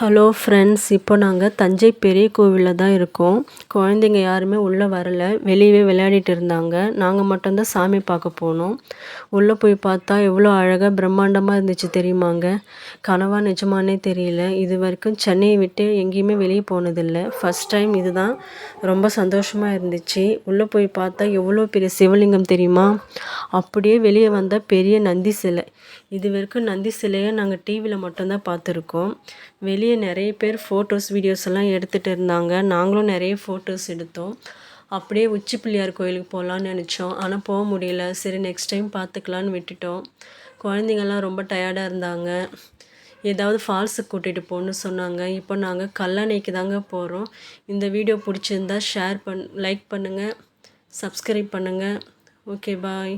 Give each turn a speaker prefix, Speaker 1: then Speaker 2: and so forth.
Speaker 1: Hello friends, இப்போ நாங்கள் தஞ்சை பெரிய கோவிலில் தான் இருக்கோம். குழந்தைங்க யாருமே உள்ளே வரல, வெளியவே விளையாடிட்டு இருந்தாங்க. நாங்கள் மட்டும்தான் சாமி பார்க்க போனோம். உள்ளே போய் பார்த்தா எவ்வளோ அழகாக பிரம்மாண்டமாக இருந்துச்சு தெரியுமாங்க. கனவா நிஜமானே தெரியல. இது வரைக்கும் சென்னையை விட்டு எங்கேயுமே வெளியே போனதில்லை. ஃபஸ்ட் டைம் இதுதான். ரொம்ப சந்தோஷமாக இருந்துச்சு. உள்ளே போய் பார்த்தா எவ்வளோ பெரிய சிவலிங்கம் தெரியுமா. அப்படியே வெளியே வந்தால் பெரிய நந்தி சிலை. இது வரைக்கும் நந்தி சிலையை நாங்கள் டிவியில் மட்டும்தான் பார்த்துருக்கோம். வெளியே நிறைய பேர் ஃபோட்டோஸ் வீடியோஸ் எல்லாம் எடுத்துகிட்டு இருந்தாங்க. நாங்களும் நிறைய ஃபோட்டோஸ் எடுத்தோம். அப்படியே உச்சி பிள்ளையார் கோயிலுக்கு போகலான்னு நினச்சோம், ஆனால் போக முடியல. சரி நெக்ஸ்ட் டைம் பார்த்துக்கலான்னு விட்டுட்டோம். குழந்தைங்கள்லாம் ரொம்ப டயர்டாக இருந்தாங்க. ஏதாவது ஃபால்ஸுக்கு கூட்டிகிட்டு போகணுன்னு சொன்னாங்க. இப்போ நாங்கள் கல்லணைக்கு தாங்க போகிறோம். இந்த வீடியோ பிடிச்சிருந்தா லைக் பண்ணுங்கள், சப்ஸ்கிரைப் பண்ணுங்கள். ஓகே, பாய்.